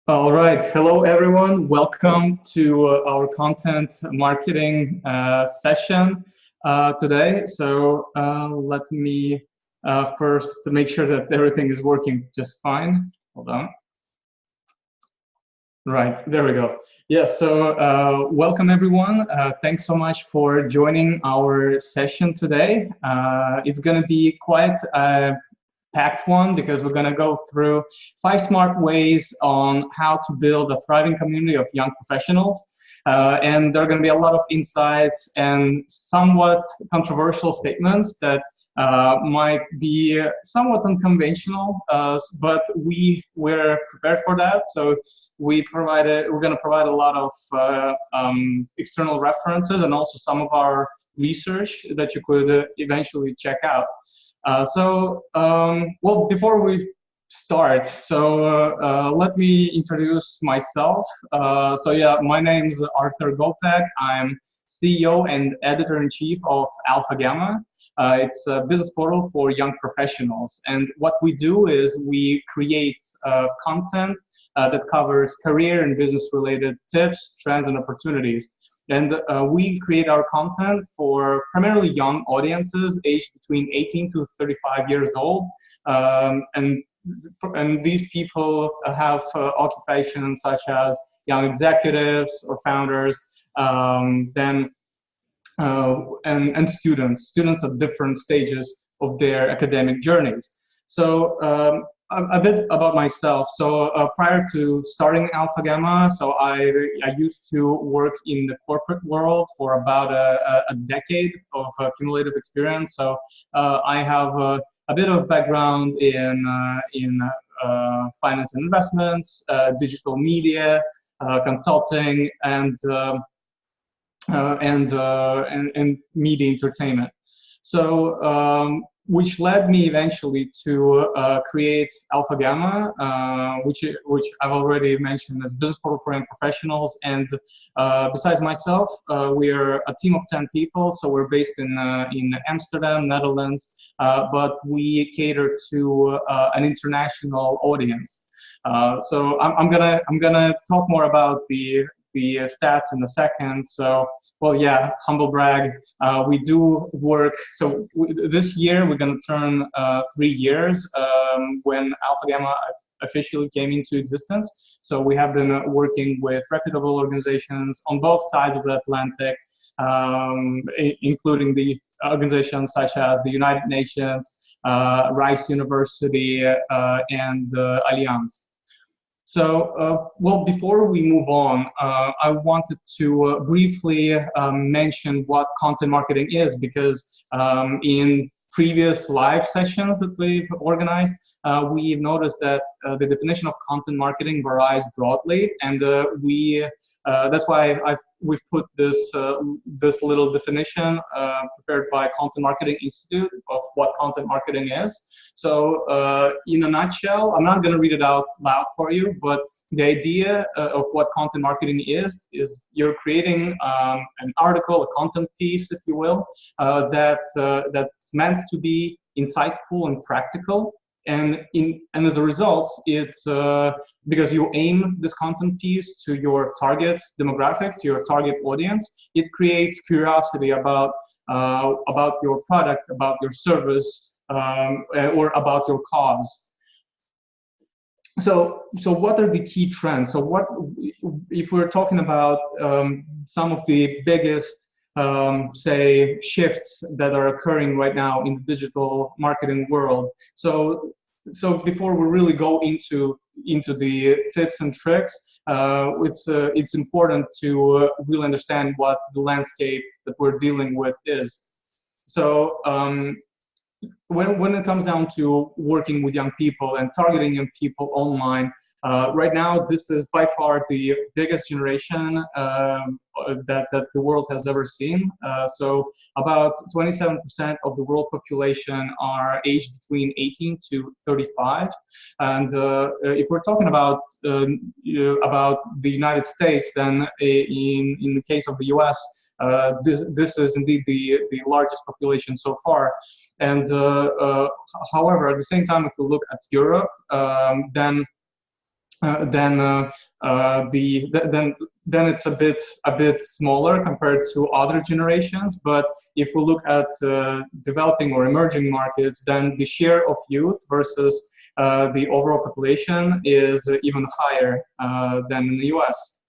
All right. Hello, everyone. Welcome to our content marketing session today. Let me first make sure that everything is working just fine. Hold on. Right, there we go. Yes, welcome everyone. Thanks so much for joining our session today. It's going to be quite packed one because we're going to go through 5 smart ways on how to build a thriving community of young professionals. And there are going to be a lot of insights and somewhat controversial statements that might be somewhat unconventional, but we're prepared for that. So we're going to provide a lot of external references and also some of our research that you could eventually check out. Well, before we start, let me introduce myself. My name is Arthur Gopak. I'm CEO and editor-in-chief of AlphaGamma. It's a business portal for young professionals. And what we do is we create content that covers career and business-related tips, trends, and opportunities. And we create our content for primarily young audiences aged between 18 to 35 years old. And these people have occupations such as young executives or founders, and students at different stages of their academic journeys. So a bit about myself. Prior to starting AlphaGamma, I used to work in the corporate world for about a decade of cumulative experience. I have a bit of background in finance and investments, digital media, consulting, and media entertainment. Which led me eventually to create AlphaGamma, which I've already mentioned as business portal for young professionals. And besides myself, we are a team of 10 people. So we're based in Amsterdam, Netherlands, but we cater to an international audience. I'm gonna talk more about the stats in a second. Well, yeah, humble brag. We do work. This year we're going to turn 3 years when AlphaGamma officially came into existence. So we have been working with reputable organizations on both sides of the Atlantic, including the organizations such as the United Nations, Rice University, and Allianz. Well, before we move on, I wanted to briefly mention what content marketing is, because in previous live sessions that we've organized, we've noticed that the definition of content marketing varies broadly, and that's why we've put this little definition prepared by Content Marketing Institute of what content marketing is. In a nutshell, I'm not going to read it out loud for you, but the idea of what content marketing is you're creating an article, a content piece, if you will, that's meant to be insightful and practical. And as a result, it's because you aim this content piece to your target demographic, to your target audience, it creates curiosity about your product, about your service, or about your cause. So what are the key trends? So what if we're talking about some of the biggest say shifts that are occurring right now in the digital marketing world? So before we really go into the tips and tricks, it's important to really understand what the landscape that we're dealing with is. So when it comes down to working with young people and targeting young people online, right now this is by far the biggest generation that the world has ever seen. So about 27% of the world population are aged between 18 to 35, and if we're talking about the United States, then in the case of the US, this is indeed the largest population so far. And however, at the same time, if we look at Europe, then then it's a bit smaller compared to other generations. But if we look at developing or emerging markets, then the share of youth versus the overall population is even higher than in the US.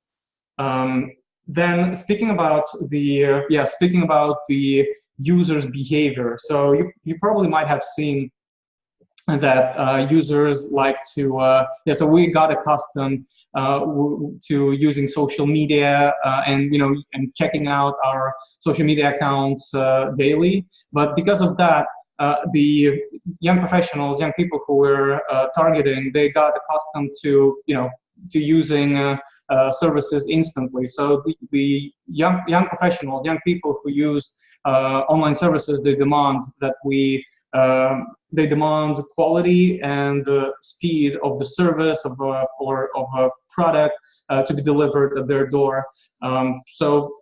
Then speaking about the users' behavior, so you probably might have seen that users like to, so we got accustomed to using social media and and checking out our social media accounts daily. But because of that, the young professionals, young people who we're targeting, they got accustomed to to using services instantly. So the young professionals, young people who use online services, they demand that they demand quality and speed of the service or of a product to be delivered at their door. So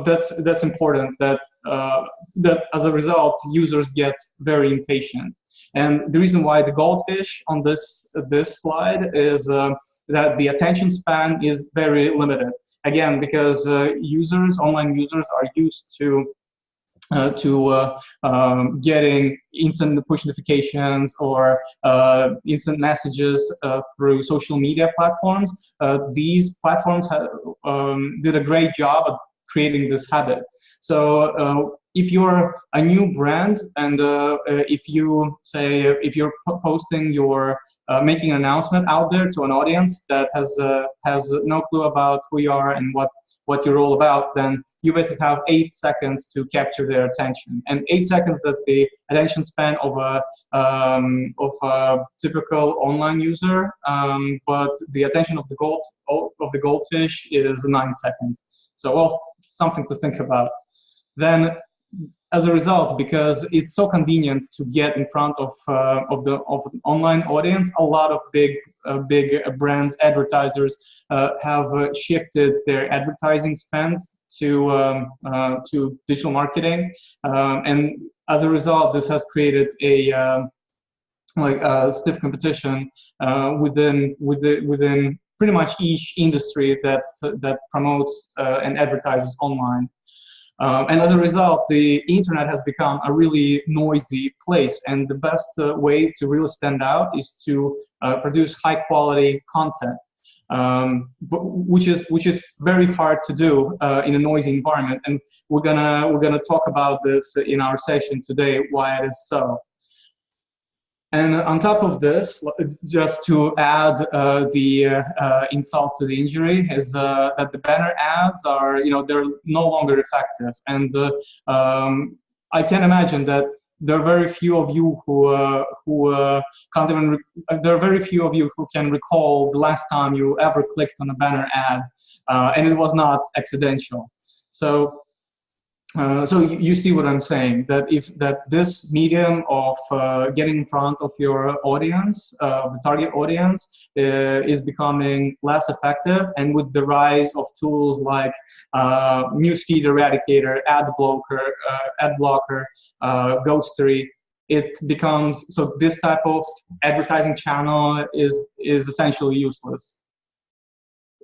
that's important. That as a result, users get very impatient. And the reason why the goldfish on this slide is that the attention span is very limited. Again, because online users are used to getting instant push notifications or instant messages through social media platforms. These platforms did a great job at creating this habit. So if you're a new brand and if you're posting your making an announcement out there to an audience that has no clue about who you are and what you're all about, then you basically have 8 seconds to capture their attention. And 8 seconds, that's the attention span of a typical online user. But the attention of the goldfish is 9 seconds. So, well, something to think about. Then, as a result, because it's so convenient to get in front of an online audience, a lot of big brands, advertisers have shifted their advertising spends to digital marketing, and as a result, this has created a stiff competition within pretty much each industry that promotes and advertises online. And as a result, the internet has become a really noisy place, and the best way to really stand out is to produce high quality content, which is very hard to do in a noisy environment. And we're gonna talk about this in our session today, why it is so. And on top of this, just to add the insult to the injury, is that the banner ads are, they're no longer effective. And I can imagine that there are very few of you who can't even. There are very few of you who can recall the last time you ever clicked on a banner ad, and it was not accidental. So. So you see what I'm saying, that this medium of getting in front of your audience, the target audience, is becoming less effective, and with the rise of tools like newsfeed eradicator, ad blocker, ghostery, it becomes, so this type of advertising channel is essentially useless.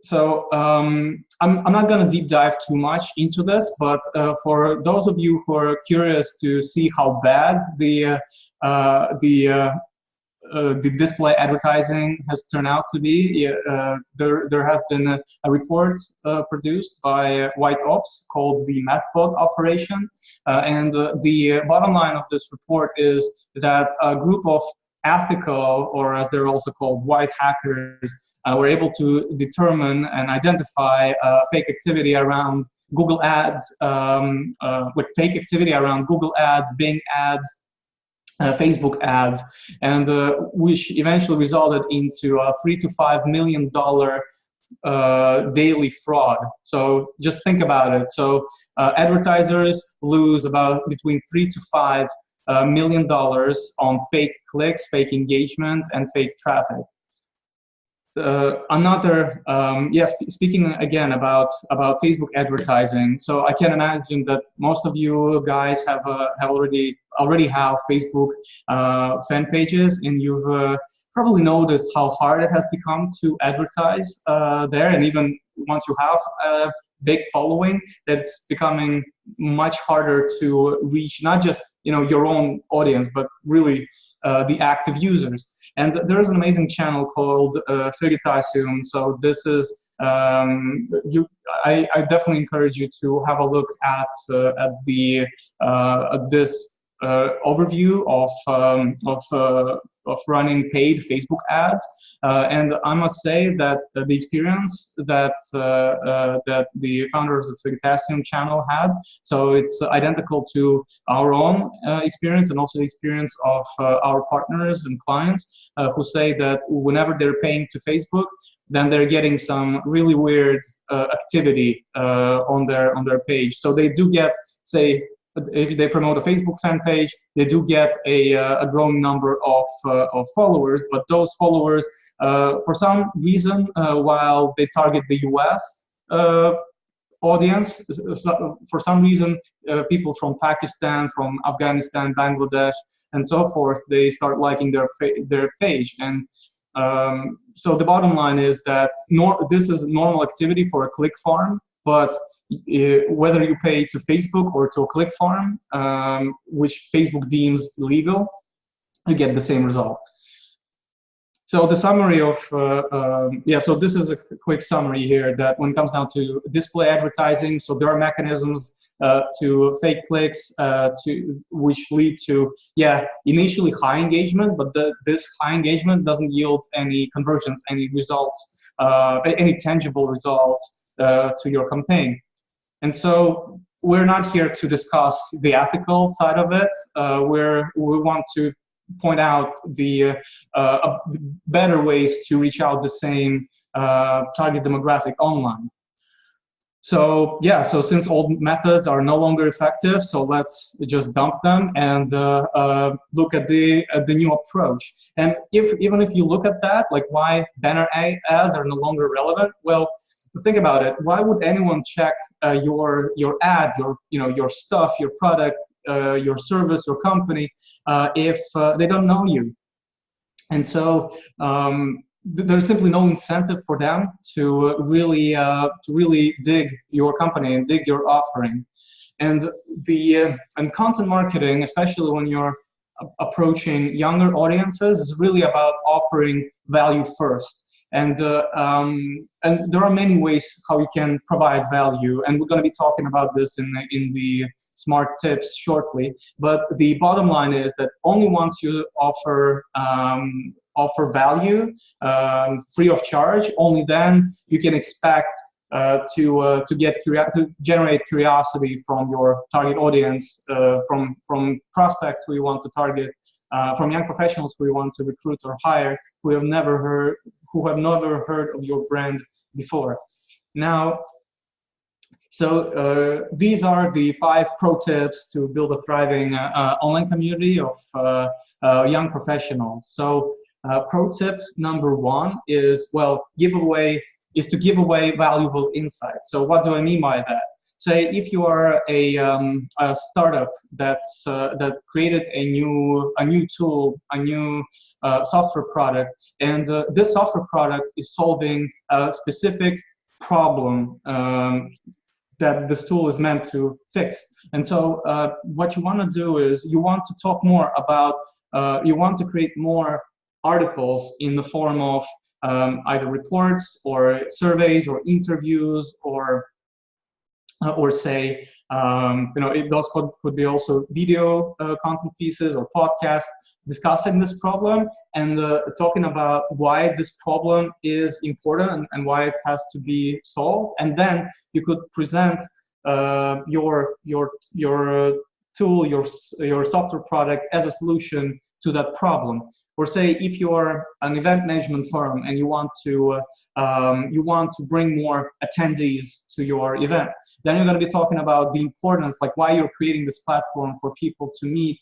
So I'm not going to deep dive too much into this, but for those of you who are curious to see how bad the display advertising has turned out to be, there has been a report produced by White Ops called the Methbot Operation, and the bottom line of this report is that a group of ethical, or as they're also called, white hackers, were able to determine and identify fake activity around Google ads, fake activity around Google ads, Bing ads, Facebook ads, and which eventually resulted into a $3 to $5 million daily fraud. So just think about it. So advertisers lose about between $3 to $5 million on fake clicks, fake engagement, and fake traffic. Speaking again about Facebook advertising. So I can imagine that most of you guys already have Facebook fan pages, and you've probably noticed how hard it has become to advertise there, and even once you have a big following, it's becoming much harder to reach not just your own audience, but really the active users. And there is an amazing channel called Veritasium. So this is I definitely encourage you to have a look at this overview of running paid Facebook ads. And I must say that the experience that that the founders of the Veritasium channel had, so it's identical to our own experience and also the experience of our partners and clients who say that whenever they're paying to Facebook, then they're getting some really weird activity on their page. So they do get, say, if they promote a Facebook fan page, they do get a growing number of followers, but those followers, for some reason, while they target the US audience, for some reason, people from Pakistan, from Afghanistan, Bangladesh, and so forth, they start liking their page. And so the bottom line is that this is normal activity for a click farm, but whether you pay to Facebook or to a click farm, which Facebook deems illegal, you get the same result. So the summary of, so this is a quick summary here that when it comes down to display advertising, so there are mechanisms to fake clicks which lead to, initially high engagement, but this high engagement doesn't yield any conversions, any results, any tangible results to your campaign. And so we're not here to discuss the ethical side of it. We want to point out the better ways to reach out the same target demographic online. So so since old methods are no longer effective, so let's just dump them and look at the new approach. And even if you look at that, like why banner ads are no longer relevant, well, think about it. Why would anyone check your ad, your stuff, your product, your service, your company, if they don't know you? And so there's simply no incentive for them to really dig your company and dig your offering. And and content marketing, especially when you're approaching younger audiences, is really about offering value first. And there are many ways how you can provide value, and we're going to be talking about this in the smart tips shortly. But the bottom line is that only once you offer value free of charge, only then you can expect to generate curiosity from your target audience, from prospects who you want to target, from young professionals who you want to recruit or hire, who have never heard of your brand before. Now, so these are the 5 pro tips to build a thriving online community of young professionals. So pro tip number 1 is, to give away valuable insights. So what do I mean by that? Say if you are a startup that created a new tool, a new software product, and this software product is solving a specific problem that this tool is meant to fix. And so what you want to do is you want to talk more about, you want to create more articles in the form of either reports or surveys or interviews or say, those could be also video content pieces or podcasts discussing this problem and talking about why this problem is important and why it has to be solved. And then you could present your tool, your software product as a solution to that problem. Or say if you're an event management firm and you want to bring more attendees to your event, then you're going to be talking about the importance, like why you're creating this platform for people to meet,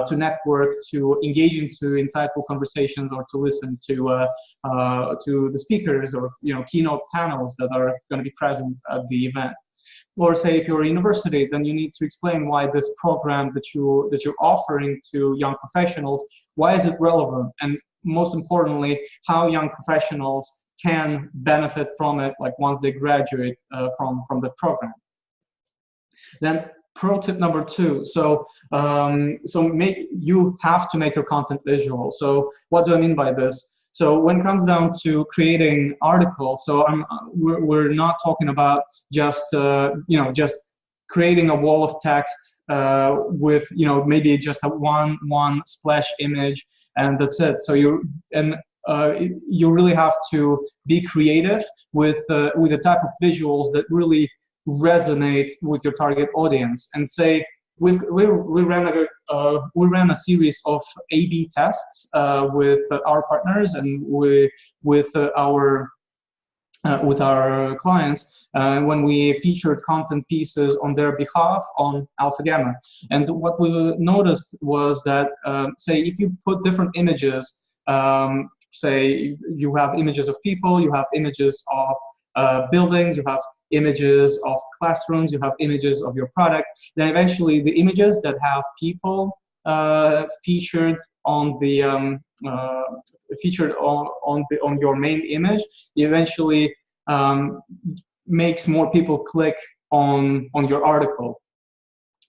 to network, to engage into insightful conversations, or to listen to the speakers or keynote panels that are going to be present at the event. Or say if you're a university, then you need to explain why this program that you're offering to young professionals, why is it relevant, and most importantly, how young professionals can benefit from it, like once they graduate from the program. Then pro tip number 2. So you have to make your content visual. So what do I mean by this? So when it comes down to creating articles, so we're not talking about just just creating a wall of text with maybe just a one splash image and that's it. So you really have to be creative with the type of visuals that really resonate with your target audience. And say we ran a series of A/B tests with our partners and with our clients when we featured content pieces on their behalf on AlphaGamma. And what we noticed was that, say, if you put different images, say you have images of people, you have images of buildings, you have images of classrooms, you have images of your product, then eventually the images that have people featured on the on your main image eventually makes more people click on your article.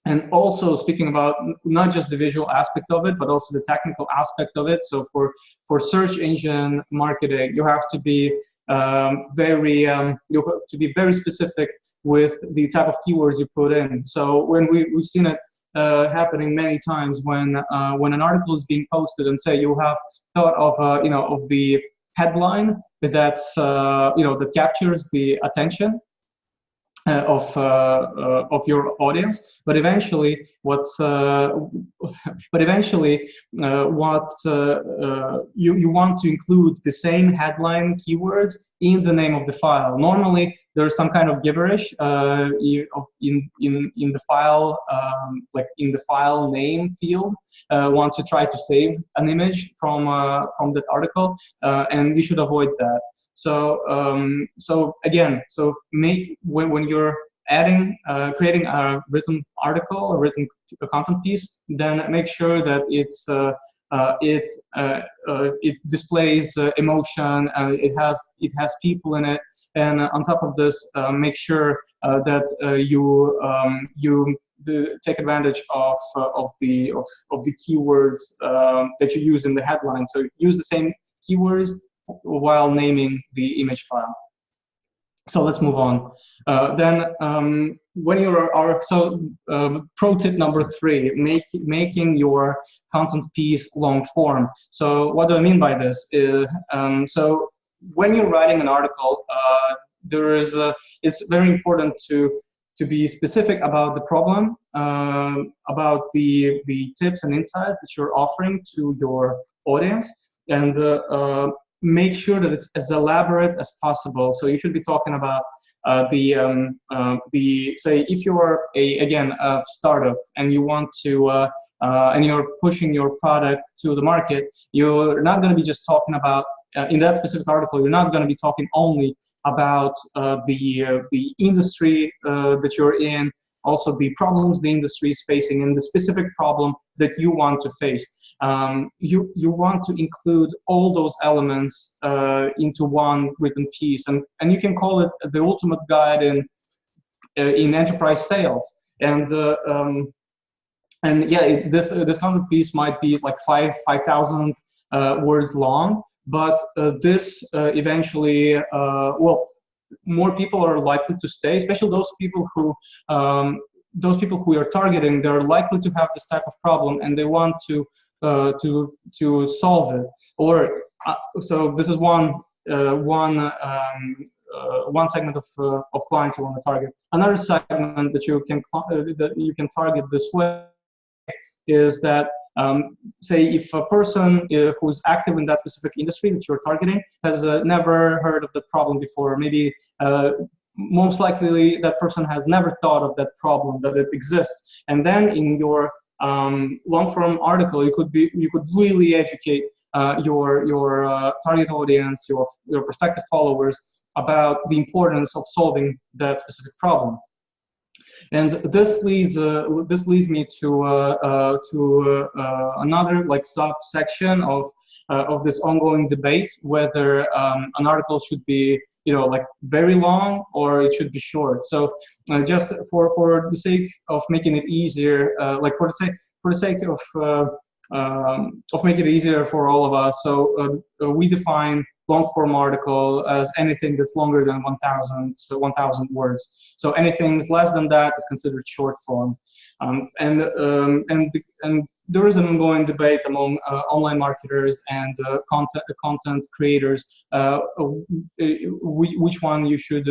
And also speaking about not just the visual aspect of it, but also the technical aspect of it. So for search engine marketing, you have to be very specific with the type of keywords you put in. So when we've seen it happening many times when an article is being posted, and say you have thought of of the headline that's that captures the attention of your audience, but eventually what you want to include the same headline keywords in the name of the file. Normally there's some kind of gibberish in the file, like in the file name field once you try to save an image from that article, and you should avoid that. So when you're creating a written article, a written content piece, then make sure that it displays emotion, it has people in it, and on top of this, make sure that you take advantage of the keywords that you use in the headline. So use the same keywords while naming the image file. So let's move on. When pro tip number 3, making your content piece long form. So what do I mean by this? So when you're writing an article, it's very important to be specific about the problem, about the tips and insights that you're offering to your audience, and make sure that it's as elaborate as possible. So you should be talking about say if you're a startup and you want to and you're pushing your product to the market, you're not going to be just talking about in that specific article. You're not going to be talking only about the industry that you're in, also the problems the industry is facing, and the specific problem that you want to face. You want to include all those elements into one written piece, and you can call it the ultimate guide in enterprise sales. And yeah, this content piece might be like 5,000 words long, but this eventually more people are likely to stay, especially those people who you're targeting. They're likely to have this type of problem and they want to solve it. Or so this is one segment of clients you want to target. Another segment that you can target this way is that say if a person who's active in that specific industry that you're targeting has never heard of that problem before, maybe most likely that person has never thought of that problem, that it exists. And then in your long-form article, you could really educate your target audience, your prospective followers, about the importance of solving that specific problem. And this leads me to another subsection this ongoing debate whether an article should be, like very long or it should be short. So just for the sake of making it easier, like for the sake of making it easier for all of us, so we define long form article as anything that's longer than 1,000 words. So anything less than that is considered short form. And there is an ongoing debate among online marketers and content creators which one you should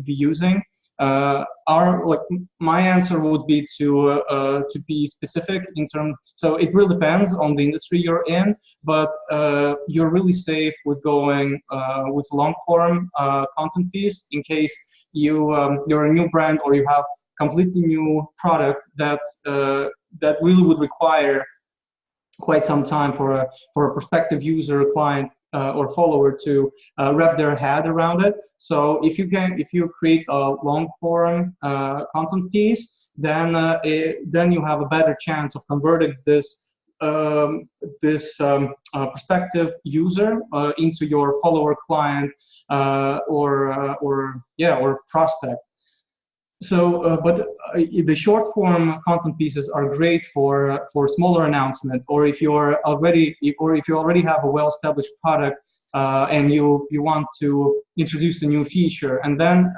be using. My answer would be to be specific in terms. So it really depends on the industry you're in, but you're really safe with going with long form content piece in case you're a new brand or you have completely new product that really would require quite some time for a prospective user, client, or follower to wrap their head around it. So if you create a long form content piece, then you have a better chance of converting this prospective user into your follower, client, or prospect. So, but the short form content pieces are great for smaller announcement, or if you already have a well-established product and you want to introduce a new feature, and then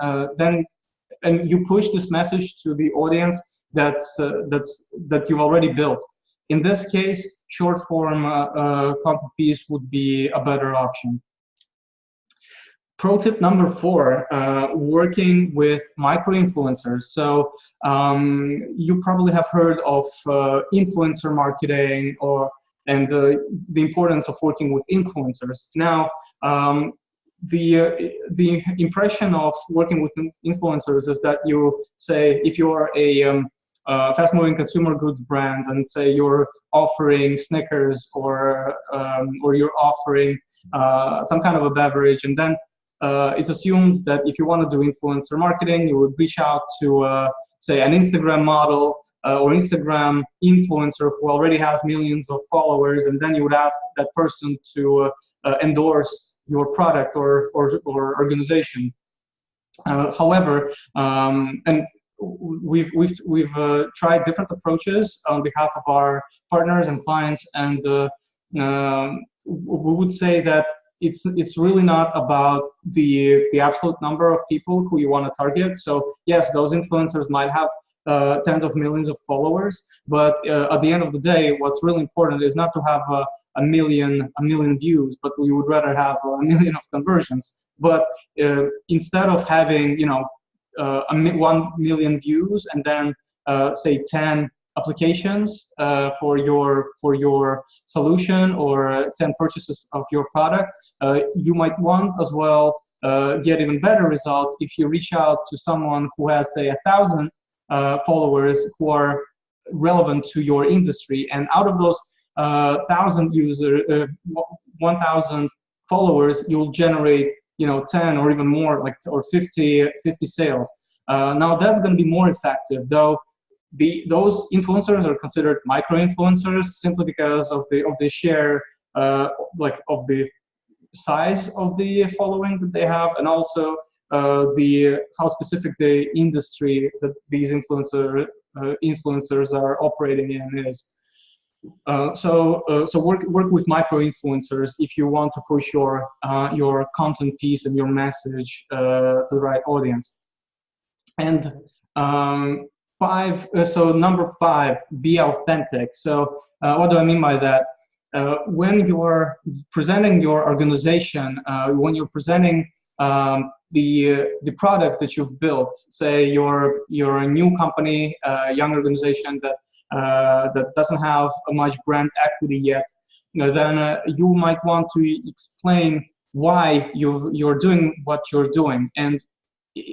you push this message to the audience that you've already built. In this case, short form content piece would be a better option. Pro tip number 4, working with micro-influencers. So you probably have heard of influencer marketing and the importance of working with influencers. Now, the impression of working with influencers is that you say, if you're a fast-moving consumer goods brand and say you're offering Snickers or you're offering some kind of a beverage, and then it's assumed that if you want to do influencer marketing, you would reach out to, say, an Instagram model or Instagram influencer who already has millions of followers, and then you would ask that person to endorse your product or organization. However, and we've tried different approaches on behalf of our partners and clients, and we would say that it's really not about the absolute number of people who you want to target. So yes, those influencers might have tens of millions of followers, but at the end of the day, what's really important is not to have a million views, but we would rather have a million of conversions. But instead of having 1 million views and then say 10 applications for your solution or 10 purchases of your product, you might want as well get even better results if you reach out to someone who has, say, 1,000 followers who are relevant to your industry, and out of those 1,000 followers, you'll generate 10 or even more, or 50 sales. Now that's going to be more effective, though. Those influencers are considered micro-influencers simply because of the sheer of the size of the following that they have, and also how specific the industry that these influencers are operating in is. So work with micro-influencers if you want to push your content piece and your message to the right audience. And number 5, be authentic. So what do I mean by that? When you're presenting your organization, when you're presenting the product that you've built, say you're a new company, a young organization that doesn't have much brand equity yet, then you might want to explain why you're doing what you're doing. And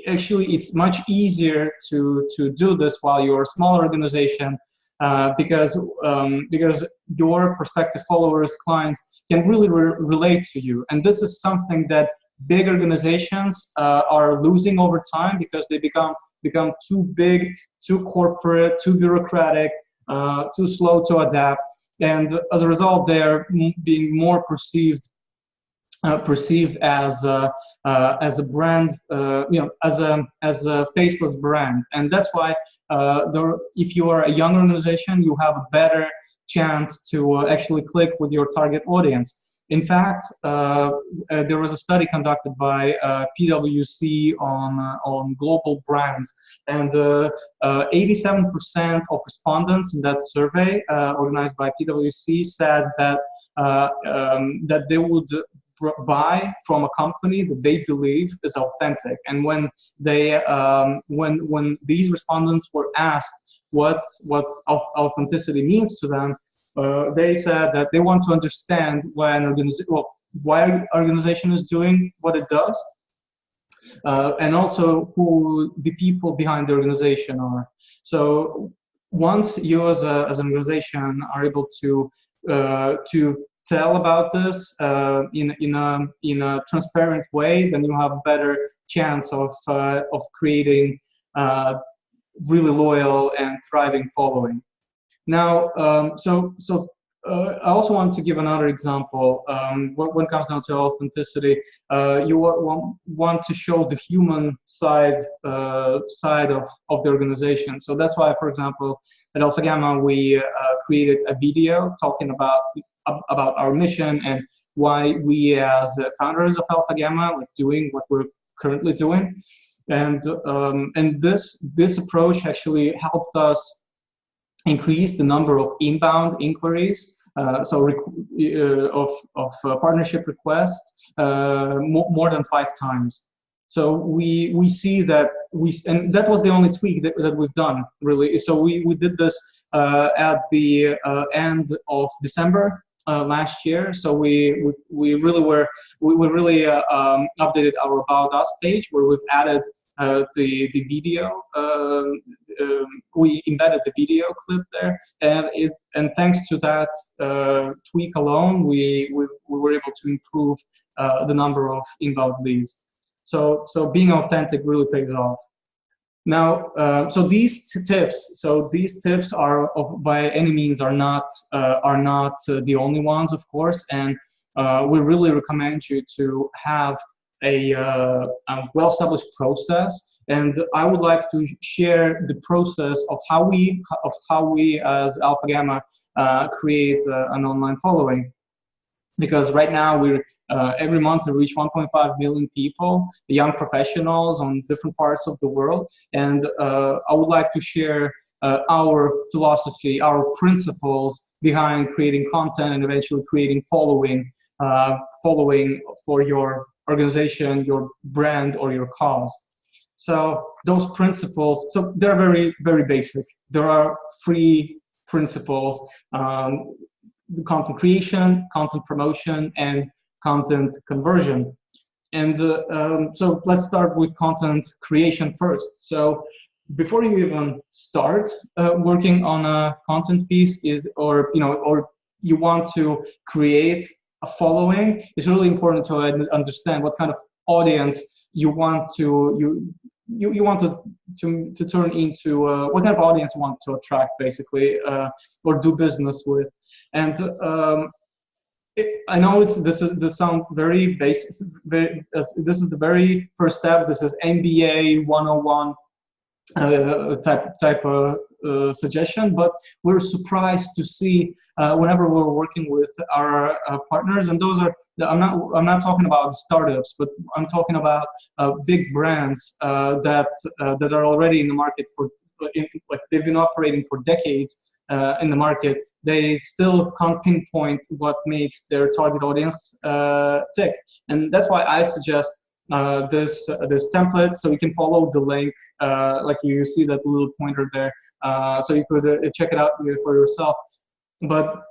actually, it's much easier to do this while you're a small organization, because your prospective followers, clients can really relate to you. And this is something that big organizations are losing over time because they become too big, too corporate, too bureaucratic, too slow to adapt. and as a result, they're being more perceived as a brand, as a faceless brand, and that's why if you are a young organization, you have a better chance to actually click with your target audience. In fact, there was a study conducted by PwC on global brands, and 87% of respondents in that survey organized by PwC said that that they would buy from a company that they believe is authentic. And when they when these respondents were asked what authenticity means to them, they said that they want to understand why an organization is doing what it does, and also who the people behind the organization are. So once you as an organization are able to tell about this in a transparent way, then you have a better chance of creating really loyal and thriving following. Now, I also want to give another example. When it comes down to authenticity, you want to show the human side of the organization. So that's why, for example, at AlphaGamma, we created a video talking about our mission and why we, as founders of AlphaGamma, like doing what we're currently doing. And this approach actually helped us increase the number of inbound inquiries, of partnership requests, more than 5 times. So we see that and that was the only tweak that we've done, really. So we did this at the end of December last year. So we really updated our About Us page, where we've added the video. We embedded the video clip there, and thanks to that tweak alone, we were able to improve the number of inbound leads. So being authentic really pays off. Now, so these tips are by any means are not the only ones, of course, and we really recommend you to have a well-established process. And I would like to share the process of how we as AlphaGamma create an online following. Because right now we're every month we reach 1.5 million people, young professionals on different parts of the world, and I would like to share our philosophy, our principles behind creating content and eventually creating following for your organization, your brand, or your cause. So those principles, so they're very, very basic. There are 3 principles: content creation, content promotion, and content conversion. And so let's start with content creation first. So before you even start working on a content piece, or you want to create a following, it's really important to understand what kind of audience you want to turn into, what kind of audience you want to attract, basically, or do business with. And I know this sounds very basic. This is the very first step. This is MBA 101 type of suggestion, but we're surprised to see whenever we're working with our partners, and those are, I'm not talking about startups, but I'm talking about big brands that are already in the market like they've been operating for decades in the market. They still can't pinpoint what makes their target audience tick, and that's why I suggest this template. So you can follow the link, like you see that little pointer there, so you could check it out for yourself. But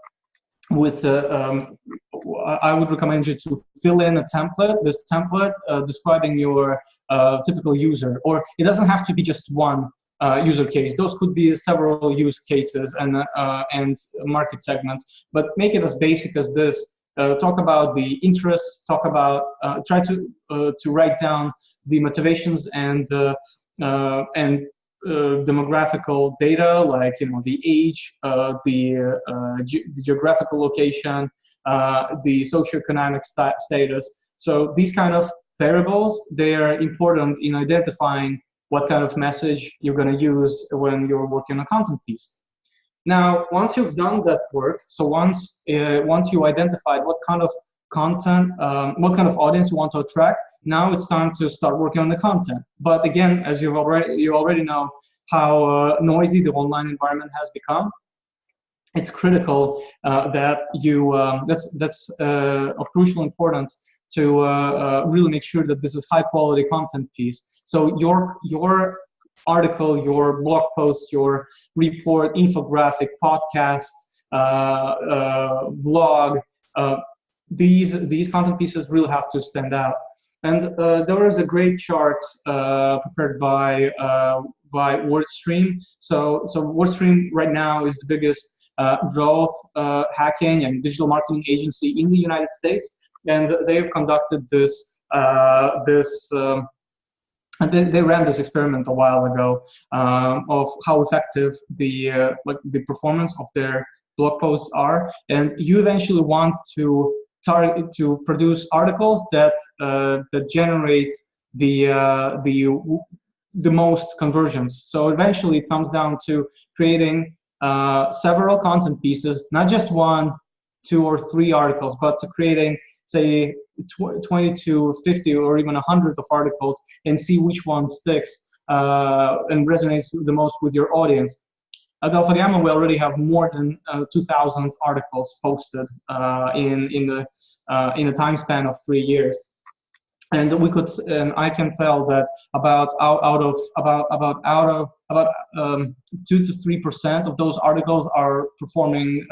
with I would recommend you to fill in a template. This template describing your typical user, or it doesn't have to be just one user case. Those could be several use cases and market segments, but make it as basic as this. Talk about the interests, talk about, try to write down the motivations and demographical data, like the age, the geographical location, the socioeconomic status. So these kind of variables, they are important in identifying what kind of message you're going to use when you're working on a content piece. Now, once you've done that work, so once you identified what kind of content, what kind of audience you want to attract, now it's time to start working on the content. But again, as you already know how noisy the online environment has become, it's critical that you that's of crucial importance to really make sure that this is high quality content piece. So your article, your blog post, your report, infographic, podcasts, vlog, these content pieces really have to stand out. And there is a great chart prepared by WordStream. So WordStream right now is the biggest growth hacking and digital marketing agency in the United States, and they've conducted this they ran this experiment a while ago of how effective the performance of their blog posts are, and you eventually want to target to produce articles that generate the most conversions. So eventually it comes down to creating several content pieces, not just 1, 2, or 3 articles, but to creating, say, 20 to 50 or even 100 of articles, and see which one sticks and resonates the most with your audience. At AlphaGamma, we already have more than 2,000 articles posted in a time span of 3 years. And I can tell that about 2 to 3% of those articles are performing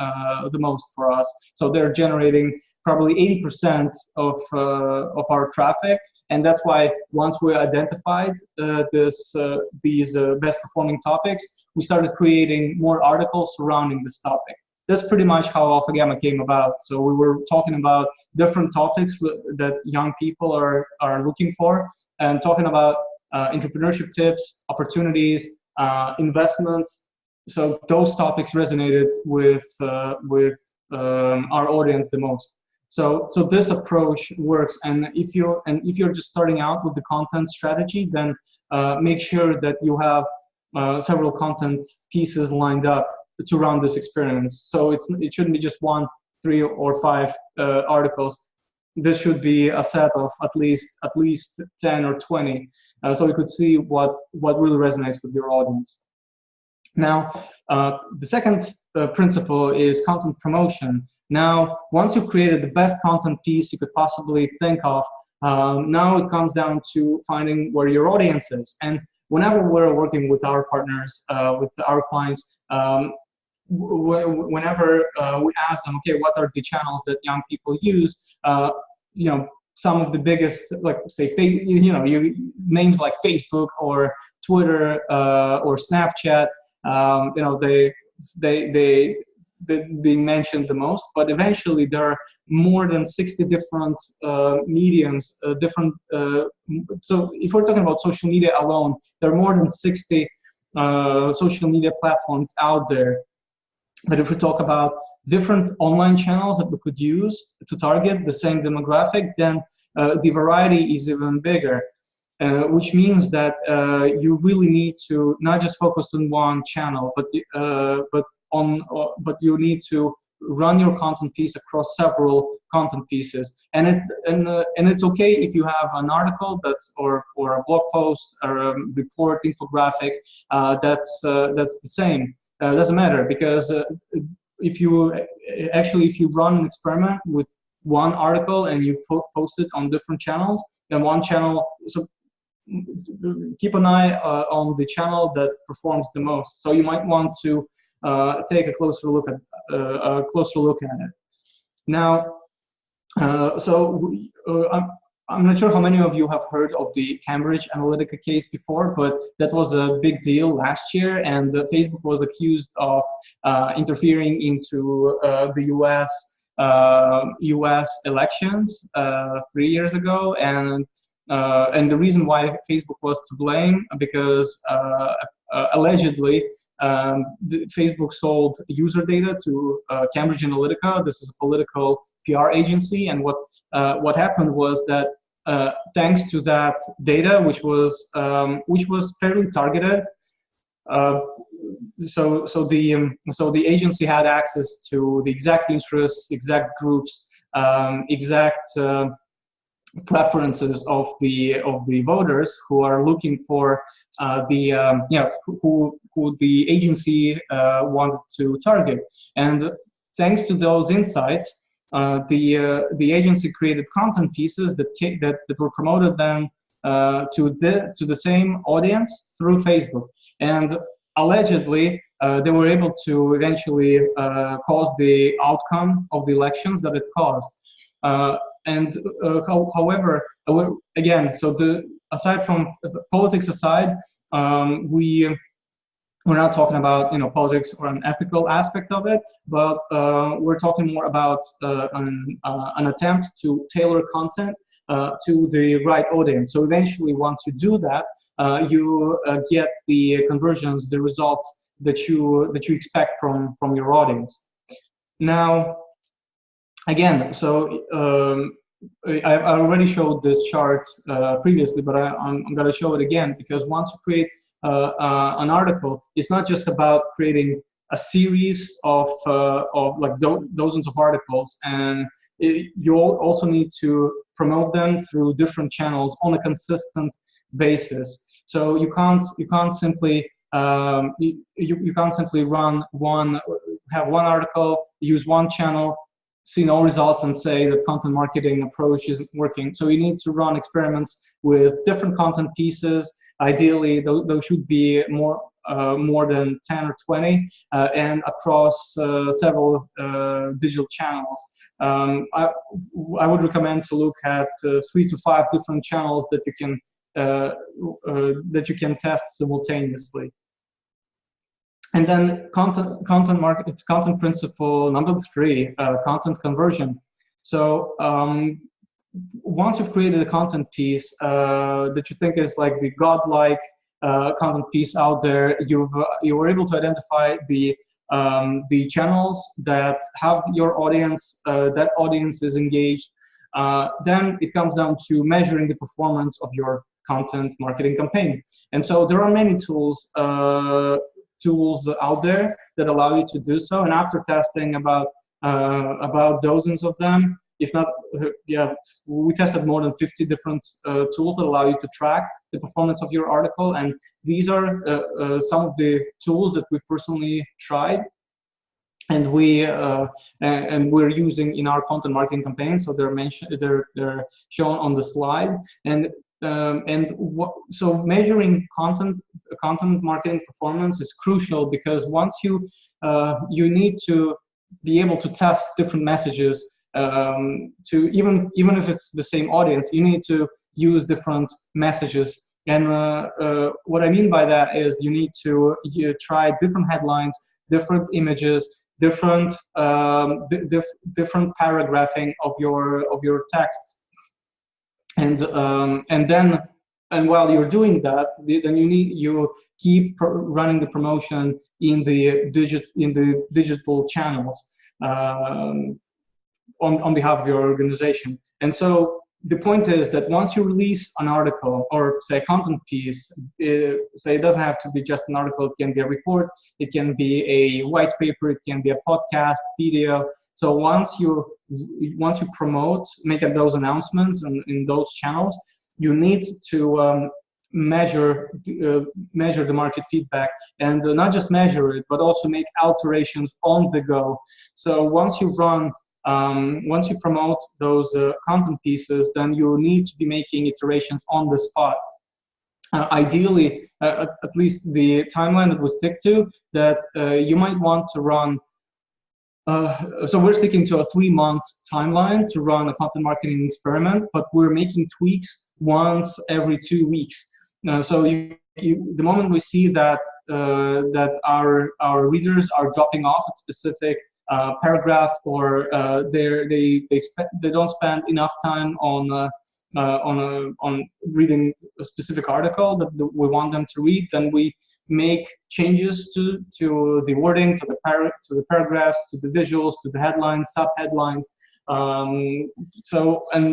the most for us. So they're generating probably 80% of our traffic, and that's why once we identified these best performing topics, we started creating more articles surrounding this topic. That's pretty much how AlphaGamma came about. So we were talking about different topics that young people are looking for, and talking about entrepreneurship tips, opportunities, investments. So those topics resonated with our audience the most. So this approach works, and if you're just starting out with the content strategy, then make sure that you have several content pieces lined up to run this experiment. So it shouldn't be just 1, 3, or 5 articles. This should be a set of at least 10 or 20, so you could see what really resonates with your audience. Now, the second principle is content promotion. Now, once you've created the best content piece you could possibly think of, now it comes down to finding where your audience is. And whenever we're working with our partners, with our clients, whenever we ask them, okay, what are the channels that young people use? Some of the biggest, like say, names like Facebook or Twitter or Snapchat, they're being mentioned the most. But eventually, there are more than 60 different mediums, so if we're talking about social media alone, there are more than 60 social media platforms out there. But if we talk about different online channels that we could use to target the same demographic, then the variety is even bigger, which means that you really need to not just focus on one channel, but you need to run your content piece across several content pieces. And it's okay if you have an article or a blog post or a report, infographic that's the same. Doesn't matter, because if you run an experiment with one article and you post it on different channels, then one channel, so keep an eye on the channel that performs the most. So you might want to take a closer look at it. Now, I'm not sure how many of you have heard of the Cambridge Analytica case before, but that was a big deal last year, and Facebook was accused of interfering into the U.S. elections 3 years ago, and the reason why Facebook was to blame, because allegedly, Facebook sold user data to Cambridge Analytica. This is a political PR agency, and what happened was that thanks to that data, which was fairly targeted, so the agency had access to the exact interests, exact groups, exact preferences of the voters who are looking for who the agency wanted to target. And thanks to those insights, the agency created content pieces that were promoted then to the same audience through Facebook. And allegedly, they were able to eventually cause the outcome of the elections that it caused. However, again, so aside from politics aside, we're not talking about politics or an ethical aspect of it, but we're talking more about an attempt to tailor content to the right audience. So eventually, once you do that, you get the conversions, the results that you expect from your audience. Now, again, so I already showed this chart previously, but I'm going to show it again, because once you create an article, it's not just about creating a series of like dozens of articles, and you also need to promote them through different channels on a consistent basis. So you can't simply have one article, use one channel, see no results, and say that content marketing approach isn't working. So you need to run experiments with different content pieces. Ideally, those should be more than 10 or 20, and across several digital channels. I would recommend to look at 3 to 5 different channels that you can test simultaneously. And then content principle number 3, content conversion. So once you've created a content piece that you think is like the godlike content piece out there, you were able to identify the channels that have your audience, that audience is engaged. Then it comes down to measuring the performance of your content marketing campaign. And so there are many tools out there that allow you to do so. And after testing about dozens of them, if not, we tested more than 50 different tools that allow you to track the performance of your article. And these are some of the tools that we personally tried, and we're using in our content marketing campaign. So they're shown on the slide. So measuring content marketing performance is crucial, because once you need to be able to test different messages to even if it's the same audience, you need to use different messages. And what I mean by that is you need to try different headlines, different images, different paragraphing of your texts. And while you're doing that, then you keep running the promotion in the digital channels on behalf of your organization. And so the point is that once you release an article, or say a content piece, say it doesn't have to be just an article, it can be a report, it can be a white paper, it can be a podcast, video. So once you promote, make those announcements in those channels, you need to measure the market feedback, and not just measure it, but also make alterations on the go. So once you promote those content pieces, then you need to be making iterations on the spot. Ideally, at least the timeline that we stick to, that you might want to run. So we're sticking to a 3-month timeline to run a content marketing experiment, but we're making tweaks once every 2 weeks. So the moment we see that our readers are dropping off at specific paragraph, or they don't spend enough time on reading a specific article that we want them to read, then make changes to the wording, to the paragraphs, to the visuals, to the headlines, sub-headlines. And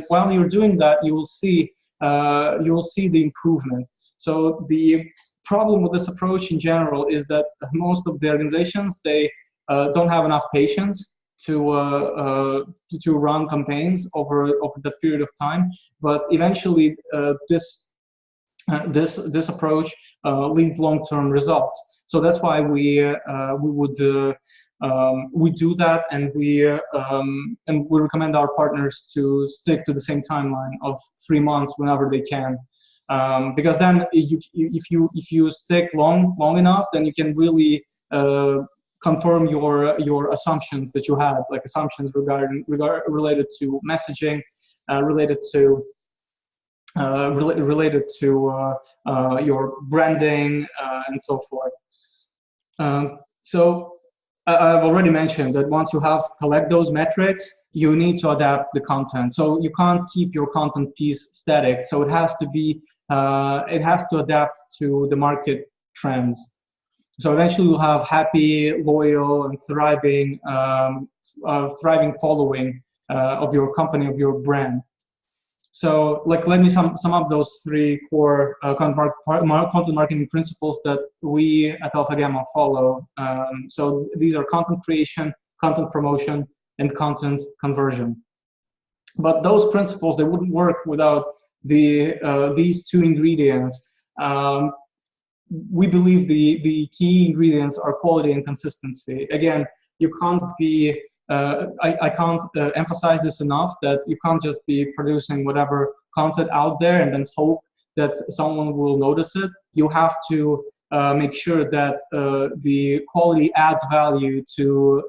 while you're doing that, you will see the improvement. So the problem with this approach in general is that most of the organizations, they don't have enough patience to run campaigns over that period of time. But eventually, this approach leads long-term results. So that's why we do that, and we recommend our partners to stick to the same timeline of 3 months whenever they can, because then if you stick long enough, then you can really confirm your assumptions that you had, like assumptions related to messaging, related to your branding, and so forth. So I've already mentioned that once you collect those metrics, you need to adapt the content. So you can't keep your content piece static. So it has to adapt to the market trends. So eventually you'll have happy, loyal, and thriving following of your company, of your brand. So, let me sum up those 3 core content marketing principles that we at AlphaGamma follow. So these are content creation, content promotion, and content conversion. But those principles, they wouldn't work without these 2 ingredients. We believe the key ingredients are quality and consistency. Again, you can't be I can't emphasize this enough, that you can't just be producing whatever content out there and then hope that someone will notice it. You have to make sure that the quality adds value to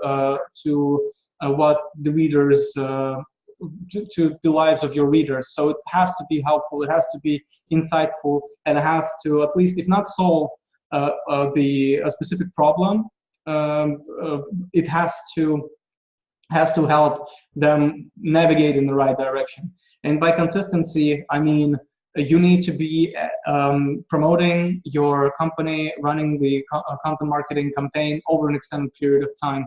what the readers, to the lives of your readers. So it has to be helpful, it has to be insightful, and it has to, at least if not solve a specific problem, it has to help them navigate in the right direction. And by consistency, I mean you need to be promoting your company, running the content marketing campaign over an extended period of time.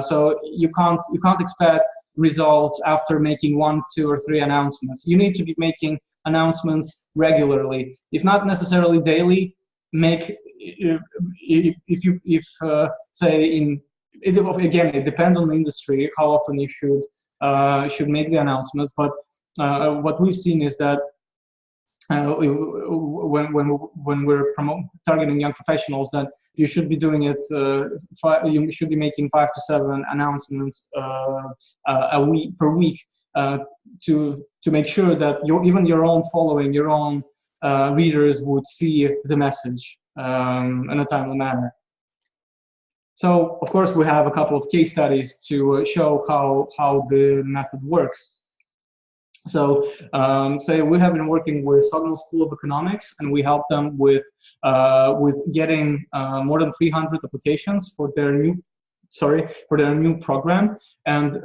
So you can't expect results after making 1, 2, or 3 announcements. You need to be making announcements regularly, if not necessarily daily. Again, it depends on the industry how often you should make the announcements. But what we've seen is that when we're targeting young professionals, that you should be doing it. You should be making 5 to 7 announcements per week to make sure that even your own following, your own readers would see the message in a timely manner. So, of course, we have a couple of case studies to show how the method works. So, say we have been working with Stockholm School of Economics, and we helped them with getting more than 300 applications for their new program. And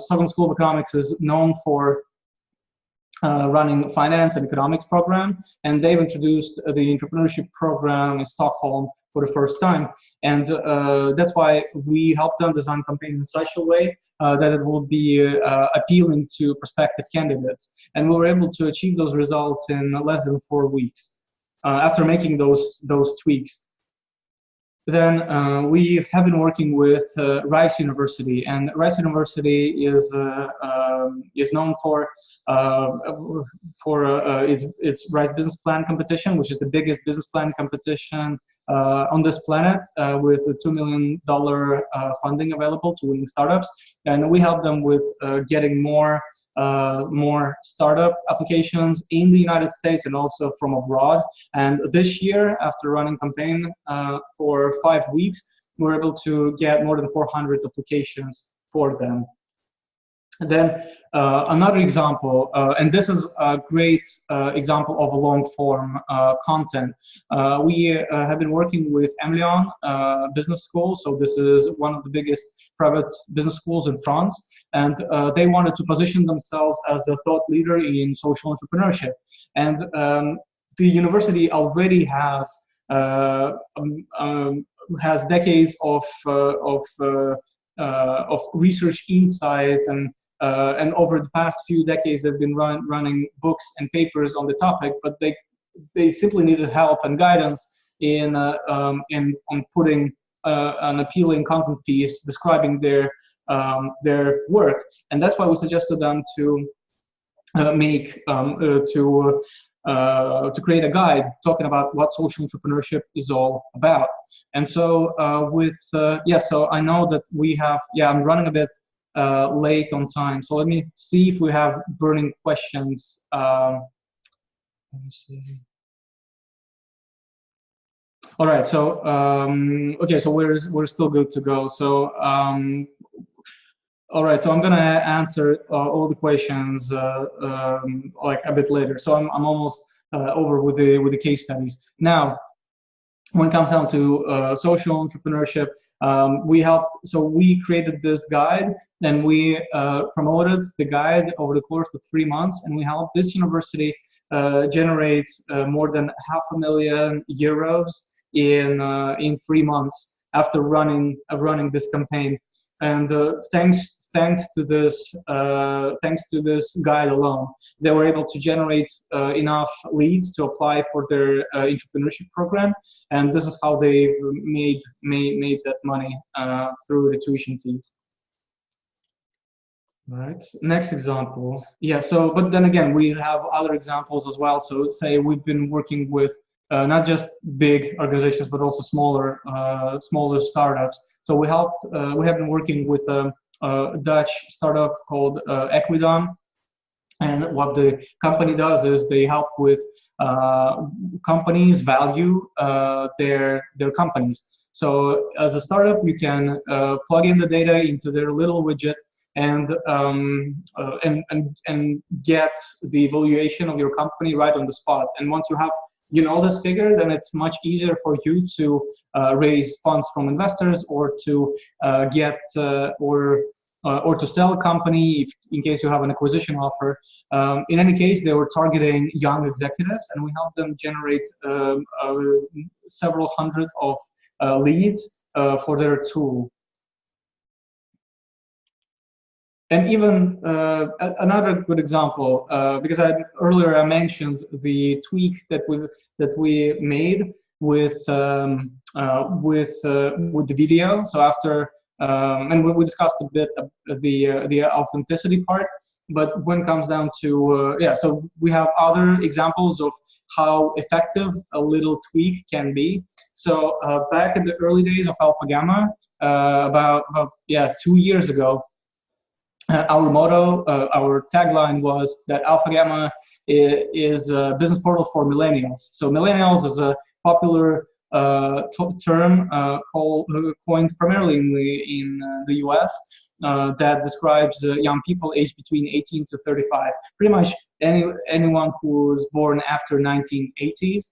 Stockholm School of Economics is known for running finance and economics program, and they've introduced the entrepreneurship program in Stockholm for the first time. And that's why we helped them design campaigns in such a way that it will be appealing to prospective candidates. And we were able to achieve those results in less than 4 weeks after making those tweaks. Then we have been working with Rice University, and Rice University is known for its Rice Business Plan competition, which is the biggest business plan competition on this planet, with a $2 million funding available to winning startups. And we help them with getting more startup applications in the United States and also from abroad. And this year, after running campaign for 5 weeks, we were able to get more than 400 applications for them. Then another example, and this is a great example of a long-form content. We have been working with Amsterdam Business School. So this is one of the biggest private business schools in France, and they wanted to position themselves as a thought leader in social entrepreneurship. And the university already has decades of research insights, and over the past few decades they've been running books and papers on the topic, but they simply needed help and guidance on putting an appealing content piece describing their work, and that's why we suggested them to to create a guide talking about what social entrepreneurship is all about. And so so I know that we have, I'm running a bit late on time, so let me see if we have burning questions. Let me see. All right, so okay, so we're still good to go. So all right, so I'm gonna answer all the questions like a bit later. So I'm almost over with the case studies. Now, when it comes down to social entrepreneurship, we created this guide, and we promoted the guide over the course of 3 months, and we helped this university generate more than €500,000 in 3 months after running this campaign. And thanks to this guide alone, they were able to generate enough leads to apply for their entrepreneurship program, and this is how they made that money through the tuition fees. All right, next example. Yeah, so but then again, we have other examples as well. So say we've been working with not just big organizations, but also smaller startups. So we have been working with a Dutch startup called Equidom, and what the company does is they help with companies value their companies. So as a startup, you can plug in the data into their little widget and get the evaluation of your company right on the spot. And once you have this figure, then it's much easier for you to raise funds from investors, or to or to sell a company in case you have an acquisition offer. In any case, they were targeting young executives, and we helped them generate several hundred of leads for their tool. And even another good example, because earlier I mentioned the tweak that we made with the video. So after and we discussed a bit the authenticity part, but when it comes down to so we have other examples of how effective a little tweak can be. So back in the early days of AlphaGamma, about 2 years ago, our motto, our tagline was that AlphaGamma is a business portal for millennials. So millennials is a popular term coined primarily in the US that describes young people aged between 18 to 35. Pretty much anyone who was born after 1980s,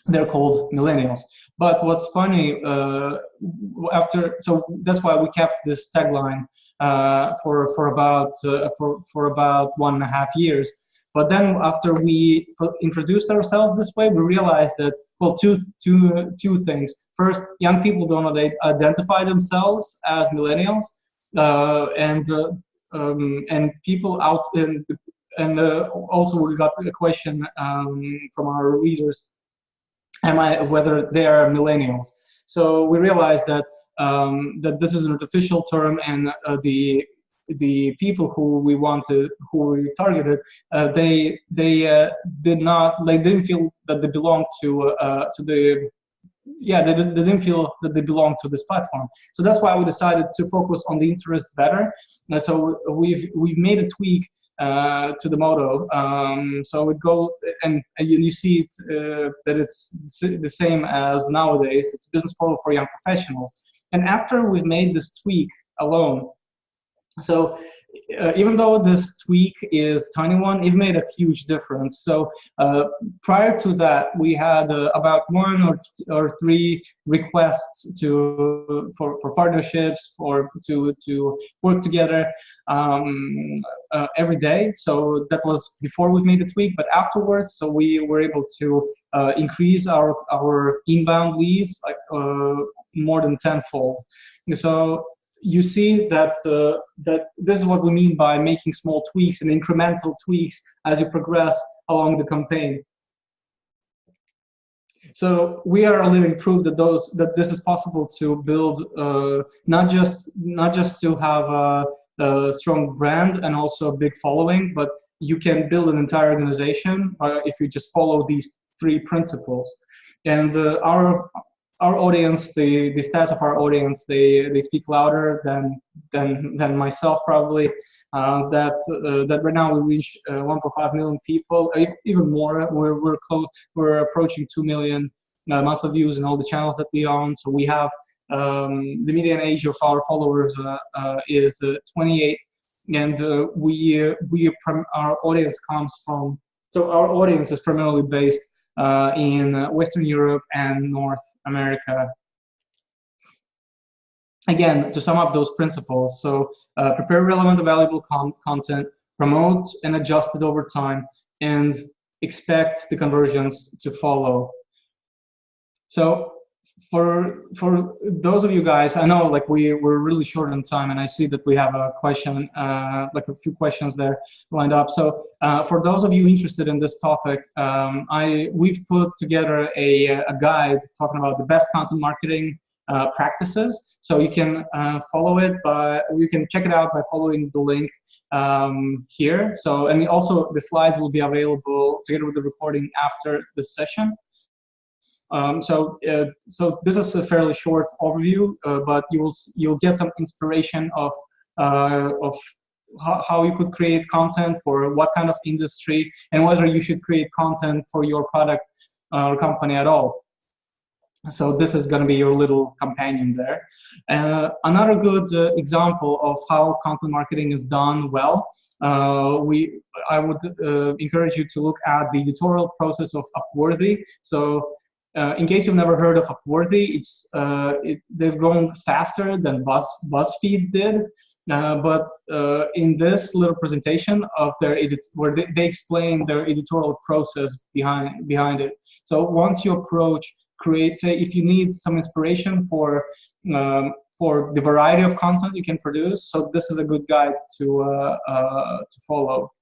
they're called millennials. But what's funny, so that's why we kept this tagline for about 1.5 years. But then after we introduced ourselves this way, we realized that, well, two things. First, young people don't identify themselves as millennials, and people out and also we got a question from our readers, whether they are millennials. So we realized that that this is an artificial term, and the people who we targeted, they didn't feel that they belonged they didn't feel that they belonged to this platform. So that's why we decided to focus on the interests better. And so we've made a tweak to the motto. So we go and you see it, that it's the same as nowadays. It's a business portal for young professionals. And after we've made this tweak alone, so even though this tweak is tiny one, it made a huge difference. So prior to that, we had about one or three requests for partnerships or to work together every day. So that was before we made the tweak, but afterwards, so we were able to increase our inbound leads like more than tenfold. So you see that that this is what we mean by making small tweaks and incremental tweaks as you progress along the campaign. So we are a living proof that this is possible to build not just to have a strong brand and also a big following, but you can build an entire organization if you just follow these three principles. And our audience, the stats of our audience, they speak louder than myself probably. That right now we reach 1.5 million people, even more. We're approaching 2 million monthly views in all the channels that we own. So we have the median age of our followers is 28, and our audience comes from. So our audience is primarily based in Western Europe and North America. Again, to sum up those principles, so prepare relevant and valuable content, promote and adjust it over time, and expect the conversions to follow. So for those of you guys, I know like we're really short on time, and I see that we have a question, like a few questions there lined up. So for those of you interested in this topic, we've put together a guide talking about the best content marketing practices. So you can follow it you can check it out by following the link here. So, and also the slides will be available together with the recording after this session. So this is a fairly short overview, but you'll get some inspiration of how you could create content for what kind of industry, and whether you should create content for your product or company at all. So this is going to be your little companion there. Another good example of how content marketing is done well, I would encourage you to look at the editorial process of Upworthy. So in case you've never heard of Upworthy, they've grown faster than BuzzFeed did. But in this little presentation of where they explain their editorial process behind it. So once you approach, say if you need some inspiration for the variety of content you can produce, so this is a good guide to follow.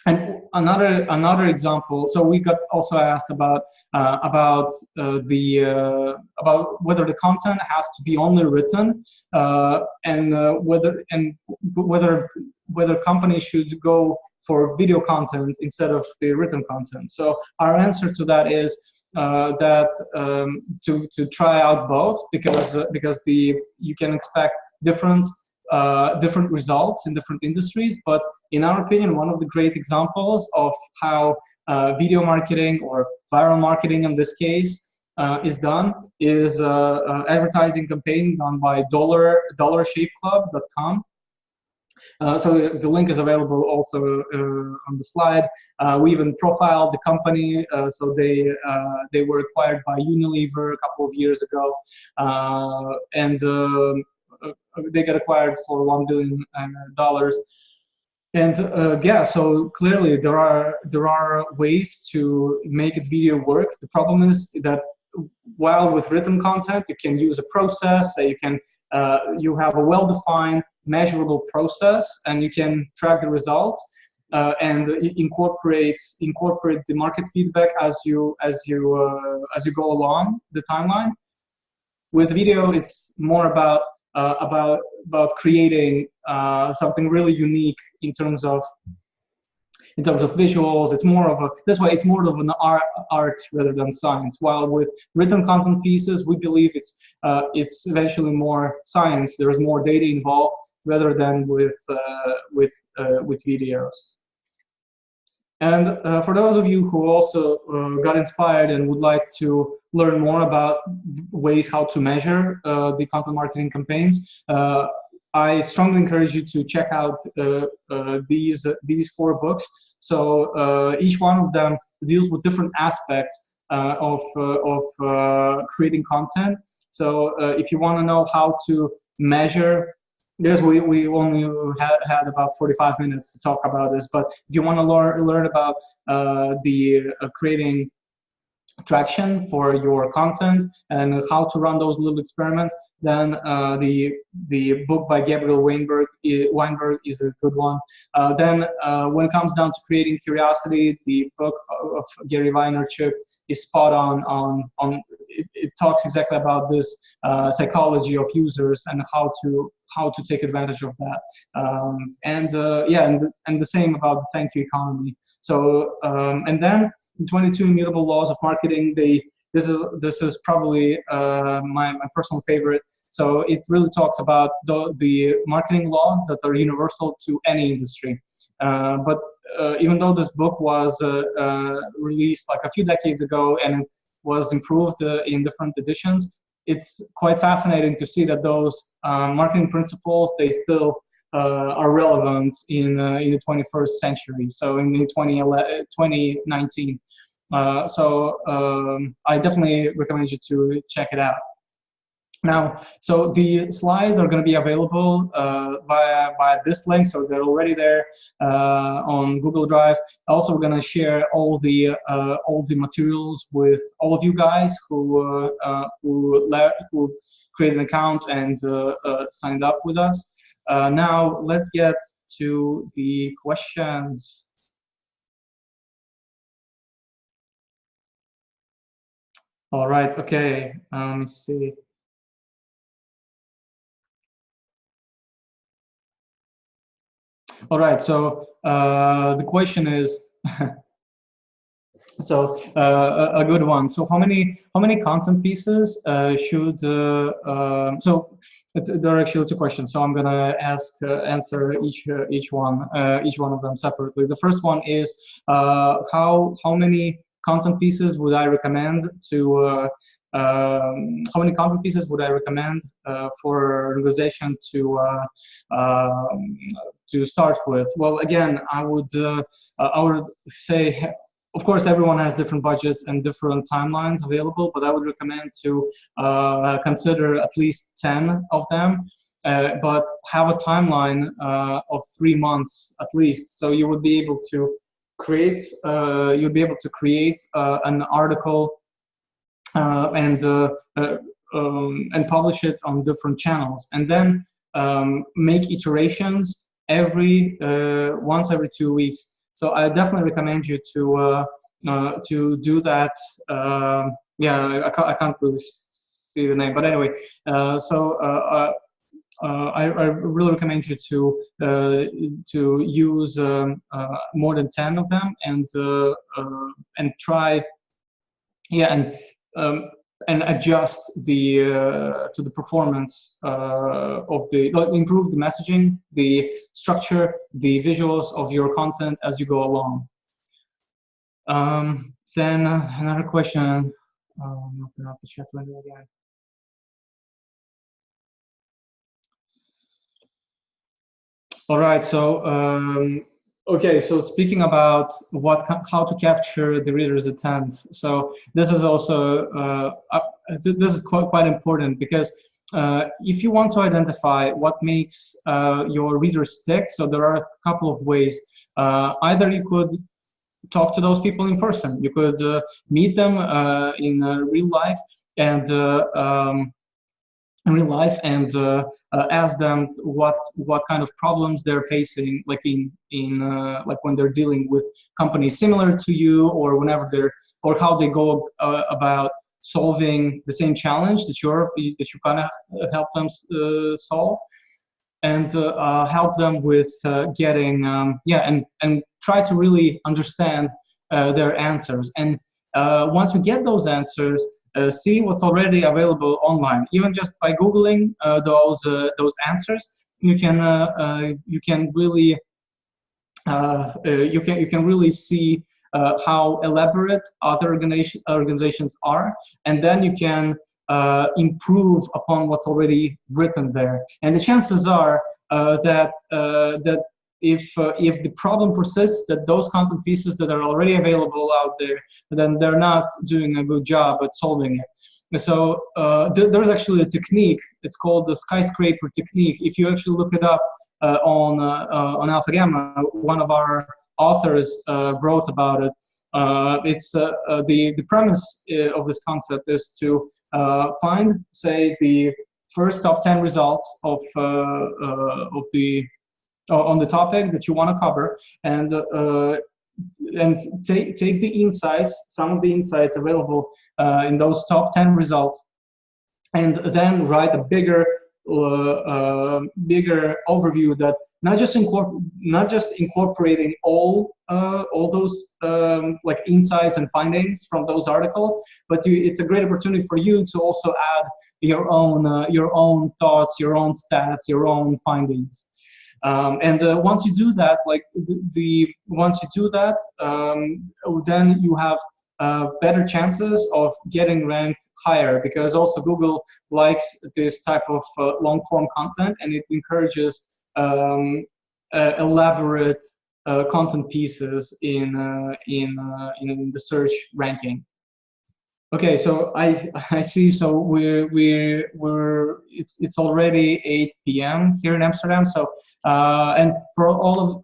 And another example. So we got also asked about whether the content has to be only written, and whether companies should go for video content instead of the written content. So our answer to that is to try out both, because you can expect different results in different industries. But in our opinion, one of the great examples of how video marketing, or viral marketing in this case, is done is advertising campaign done by dollarshaveclub.com. So the link is available also on the slide. We even profiled the company. So they were acquired by Unilever a couple of years ago, and they got acquired for $1 billion. And yeah, so clearly there are ways to make it video work. The problem is that while with written content you can use a process, so you have a well-defined, measurable process, and you can track the results and incorporate the market feedback as you go along the timeline. With video, it's more about creating something really unique in terms of visuals. It's more of an art rather than science. While with written content pieces, we believe it's eventually more science. There is more data involved rather than with videos. And for those of you who also got inspired and would like to learn more about ways how to measure the content marketing campaigns, I strongly encourage you to check out these 4 books. So each one of them deals with different aspects of creating content. So if you want to know how to measure, yes, we only had about 45 minutes to talk about this, but if you want to learn about the creating traction for your content and how to run those little experiments, then the book by Gabriel Weinberg is a good one. Then when it comes down to creating curiosity, the book of Gary Vaynerchuk is spot on. It talks exactly about this psychology of users and how to take advantage of that. And the same about the thank you economy. So and then 22 Immutable Laws of Marketing. This is probably my personal favorite. So it really talks about the marketing laws that are universal to any industry. But even though this book was released like a few decades ago and it was improved in different editions, it's quite fascinating to see that those marketing principles, they still are relevant in the 21st century, so in 2019. I definitely recommend you to check it out. Now, so the slides are going to be available via this link, so they're already there on Google Drive. Also, we're going to share all the materials with all of you guys who created an account and signed up with us. Now, let's get to the questions. All right, okay, let me see. All right, so the question is, so a good one. So how many content pieces should so there are actually 2 questions. So I'm gonna answer each one of them separately. The first one is how many content pieces would I recommend to how many content pieces would I recommend for an organization to start with? Well, again, I would say, of course, everyone has different budgets and different timelines available, but I would recommend to consider at least 10 of them, but have a timeline of 3 months at least. So you would be able to create, an article and publish it on different channels, and then make iterations once every 2 weeks. So I definitely recommend you to do that. Yeah, I can't really see the name, but anyway, I really recommend you to use more than 10 of them and try, and adjust to the performance improve the messaging, the structure, the visuals of your content as you go along. Then another question. Open up the chat window again. All right, so okay, so speaking about how to capture the reader's intent. So this is also this is quite important, because if you want to identify what makes your readers stick, so there are a couple of ways. Either you could talk to those people in person. You could meet them in real life and ask them what kind of problems they're facing, like like when they're dealing with companies similar to you, or or how they go about solving the same challenge that you kind of help them solve, and help them with getting and try to really understand their answers. And once you get those answers, see what's already available online. Even just by Googling those answers, you can really you can really see how elaborate other organizations are, and then you can improve upon what's already written there. And the chances are that if the problem persists, that those content pieces that are already available out there, then they're not doing a good job at solving it. So there's actually a technique. It's called the skyscraper technique. If you actually look it up on AlphaGamma, one of our authors wrote about it. The premise of this concept is to find, say, the first top 10 results of the on the topic that you want to cover, and take the insights, some of the insights available in those top 10 results, and then write a bigger overview that not just incorporating all those like insights and findings from those articles, but it's a great opportunity for you to also add your own thoughts, your own stats, your own findings. And once you do that, then you have better chances of getting ranked higher, because also Google likes this type of long-form content, and it encourages elaborate content pieces in the search ranking. Okay, so I see. So it's already 8 p.m. here in Amsterdam. So and for all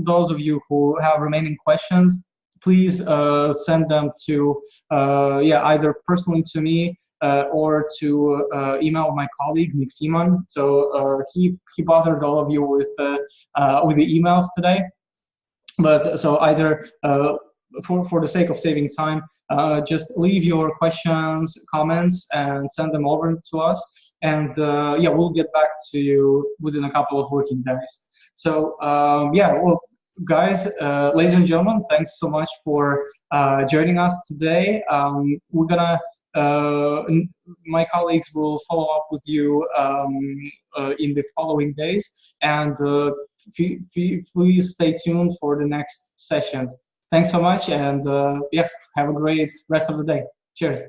those of you who have remaining questions, please send them to either personally to me or to email my colleague Nick Feeman. So he bothered all of you with the emails today. But so either for the sake of saving time, just leave your questions, comments, and send them over to us. And we'll get back to you within a couple of working days. So well, guys, ladies and gentlemen, thanks so much for joining us today. We're gonna, my colleagues will follow up with you in the following days, and please stay tuned for the next sessions. Thanks so much, and have a great rest of the day. Cheers.